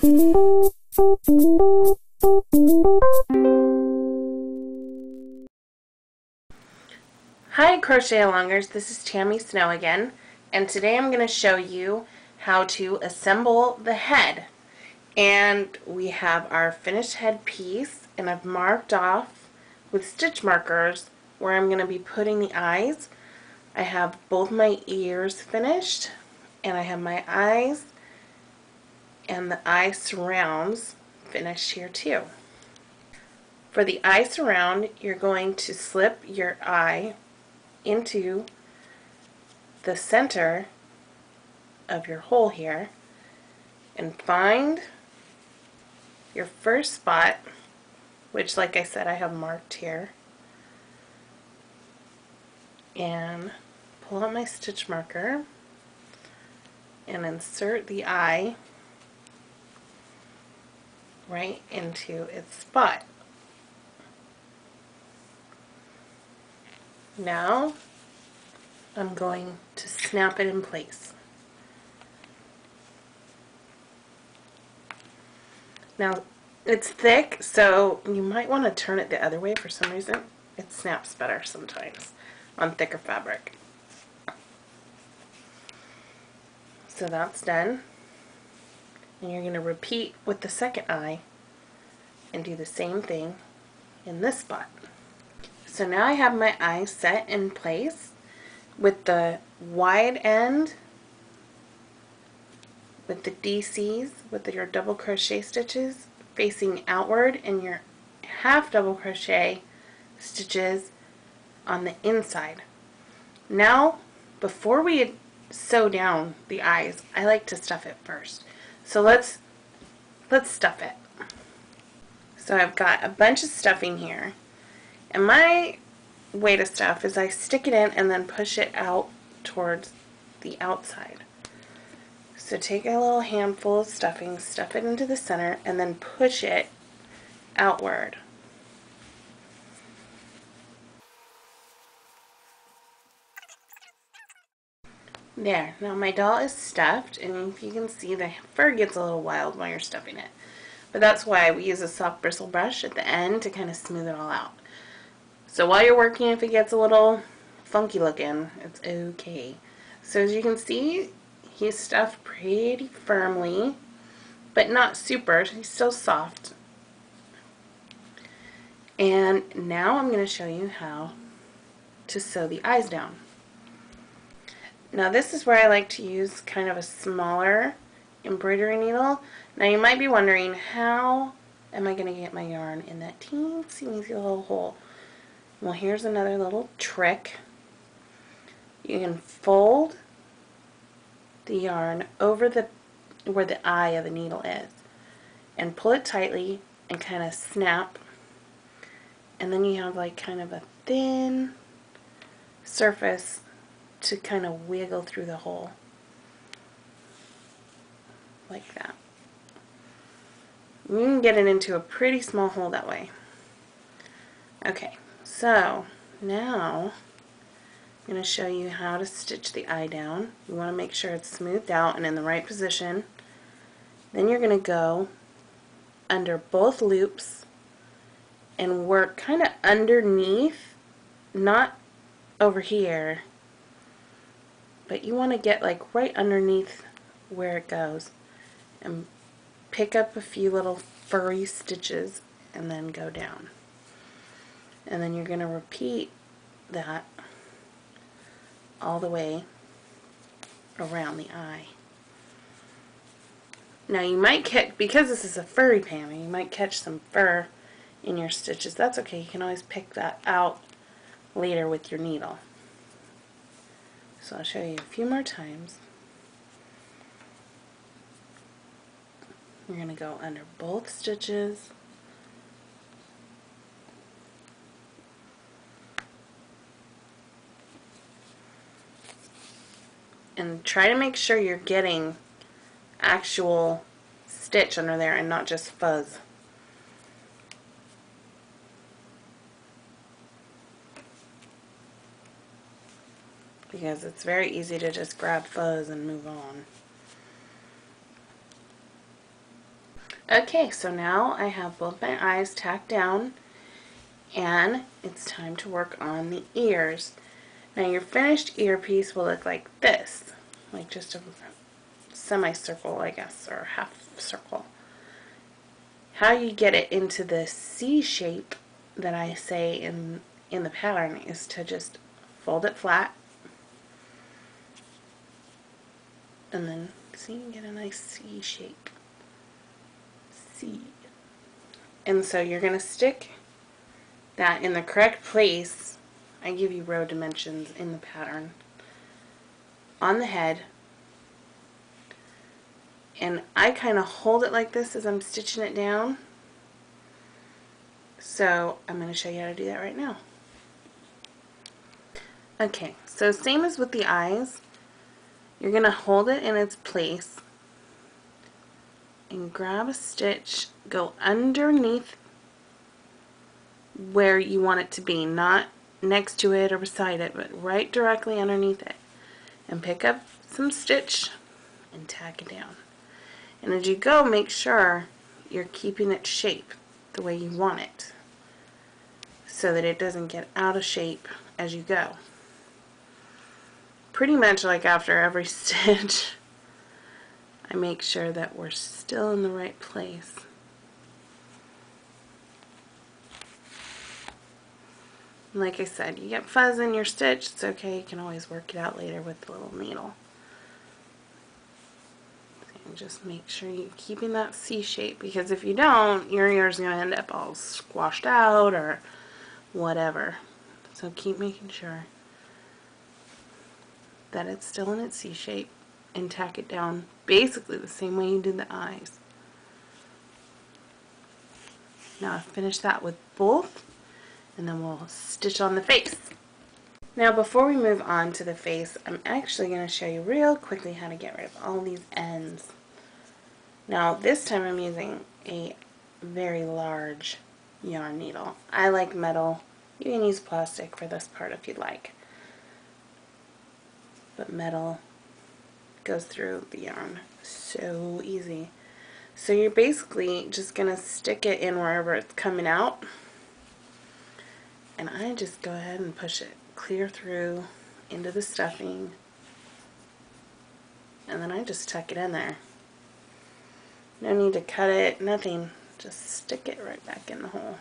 Hi Crochet Alongers, this is Tammy Snow again, and today I'm going to show you how to assemble the head. And we have our finished head piece, and I've marked off with stitch markers where I'm going to be putting the eyes. I have both my ears finished, and I have my eyes and the eye surrounds finished here too. For the eye surround, you're going to slip your eye into the center of your hole here and find your first spot, which, like I said, I have marked here, and pull out my stitch marker and insert the eye right into its spot. Now I'm going to snap it in place. Now it's thick, so you might want to turn it the other way. For some reason it snaps better sometimes on thicker fabric. So that's done, and you're going to repeat with the second eye and do the same thing in this spot. So now I have my eye set in place with the wide end, with the DCs, with your double crochet stitches facing outward, and your half double crochet stitches on the inside. Now, before we sew down the eyes, I like to stuff it first. So let's stuff it. So I've got a bunch of stuffing here, and my way to stuff is I stick it in and then push it out towards the outside. So take a little handful of stuffing, stuff it into the center, and then push it outward. There, now my doll is stuffed, and if you can see, the fur gets a little wild while you're stuffing it. But that's why we use a soft bristle brush at the end to kind of smooth it all out. So while you're working, if it gets a little funky looking, it's okay. So as you can see, he's stuffed pretty firmly, but not super. He's still soft. And now I'm going to show you how to sew the eyes down. Now this is where I like to use kind of a smaller embroidery needle. Now you might be wondering, how am I going to get my yarn in that teensy weensy little hole? Well, here's another little trick. You can fold the yarn over where the eye of the needle is and pull it tightly and kind of snap, and then you have like kind of a thin surface to kind of wiggle through the hole like that. You can get it into a pretty small hole that way. Okay, so now I'm going to show you how to stitch the eye down. You want to make sure it's smoothed out and in the right position. Then you're going to go under both loops and work kind of underneath, not over here, but you want to get like right underneath where it goes, and pick up a few little furry stitches and then go down. And then you're going to repeat that all the way around the eye. Now you might catch, because this is a furry pammy, you might catch some fur in your stitches. That's okay, you can always pick that out later with your needle. So I'll show you a few more times. You're going to go under both stitches, and try to make sure you're getting actual stitch under there and not just fuzz. Because it's very easy to just grab fuzz and move on. Okay, so now I have both my eyes tacked down, and it's time to work on the ears. Now your finished earpiece will look like this, like just a semicircle, I guess, or half circle. How you get it into the C shape that I say in the pattern is to just fold it flat, and then see, you get a nice C shape. C. And so you're going to stick that in the correct place. I give you row dimensions in the pattern on the head, and I kind of hold it like this as I'm stitching it down. So I'm going to show you how to do that right now. Okay, so same as with the eyes, you're going to hold it in its place and grab a stitch, go underneath where you want it to be, not next to it or beside it, but right directly underneath it, and pick up some stitch and tack it down. And as you go, make sure you're keeping it shape the way you want it, so that it doesn't get out of shape as you go. Pretty much like after every stitch, I make sure that we're still in the right place. Like I said, you get fuzz in your stitch, it's okay, you can always work it out later with the little needle. And just make sure you're keeping that C shape, because if you don't, your ear's going to end up all squashed out or whatever. So keep making sure that it's still in its C shape, and tack it down basically the same way you did the eyes. Now I've finished that with both, and then we'll stitch on the face. Now before we move on to the face, I'm actually going to show you real quickly how to get rid of all these ends. Now this time I'm using a very large yarn needle. I like metal. You can use plastic for this part if you'd like. But metal goes through the yarn so easy. So you're basically just going to stick it in wherever it's coming out. And I just go ahead and push it clear through into the stuffing. And then I just tuck it in there. No need to cut it, nothing. Just stick it right back in the hole.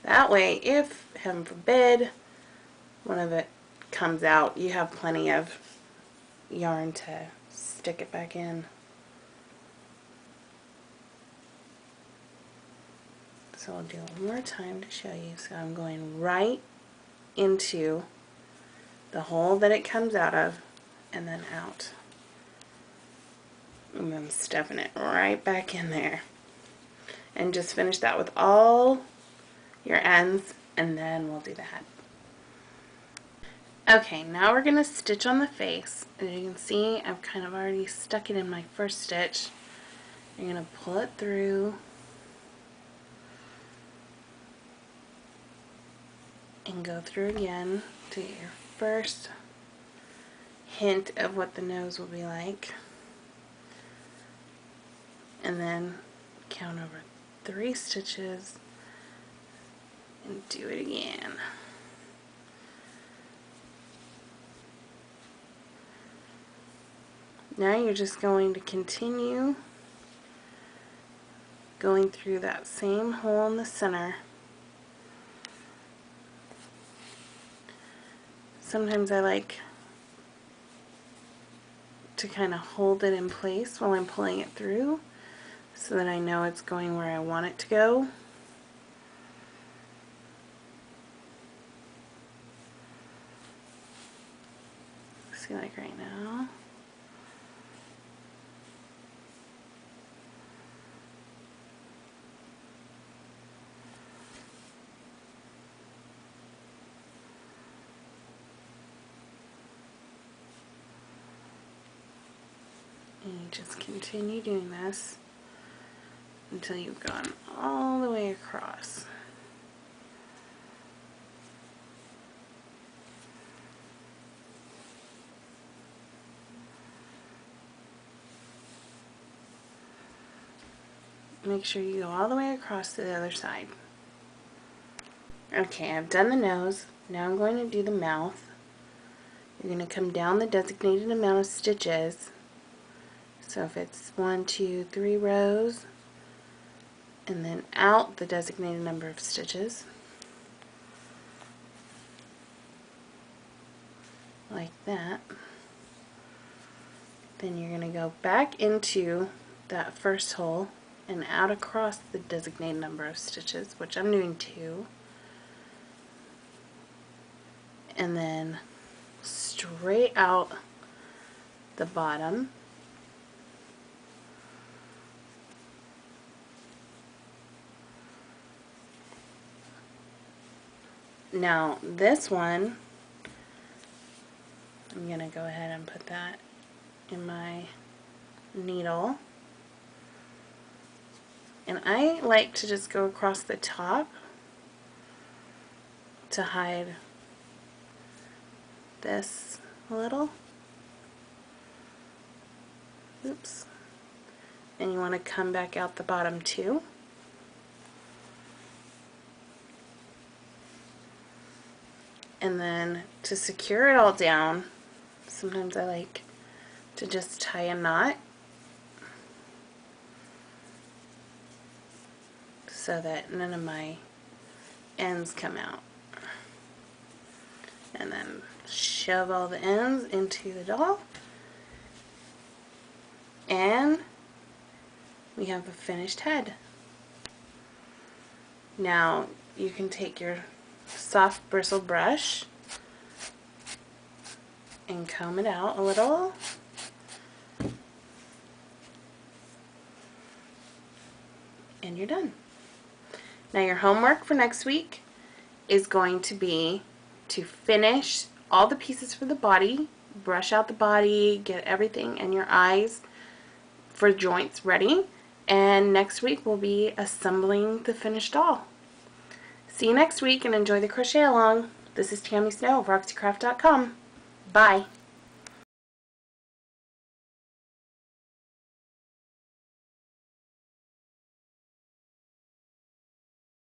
That way, if, heaven forbid, one of it comes out, you have plenty of yarn to stick it back in. So I'll do it one more time to show you. So I'm going right into the hole that it comes out of, and then out. And then stuffing it right back in there. And just finish that with all your ends, and then we'll do the head. Okay, now we're going to stitch on the face. As you can see, I've kind of already stuck it in my first stitch. You're going to pull it through and go through again to get your first hint of what the nose will be like. And then count over 3 stitches and do it again. Now you're just going to continue going through that same hole in the center. Sometimes I like to kind of hold it in place while I'm pulling it through, so that I know it's going where I want it to go. See, like right now. And you just continue doing this until you've gone all the way across. make sure you go all the way across to the other side. Okay, I've done the nose. Now I'm going to do the mouth. You're going to come down the designated amount of stitches. So if it's 1, 2, 3 rows, and then out the designated number of stitches, like that. Then you're going to go back into that first hole and out across the designated number of stitches, which I'm doing 2. And then straight out the bottom. Now this one, I'm going to go ahead and put that in my needle. And I like to just go across the top to hide this a little. Oops. And you want to come back out the bottom too. And then to secure it all down, sometimes I like to just tie a knot so that none of my ends come out. And then shove all the ends into the doll. And we have a finished head. Now you can take your soft bristle brush and comb it out a little. And you're done. Now your homework for next week is going to be to finish all the pieces for the body, brush out the body, get everything and your eyes for joints ready, and next week we'll be assembling the finished doll. See you next week and enjoy the crochet along. This is Tammy Snow of RoxyCraft.com. Bye.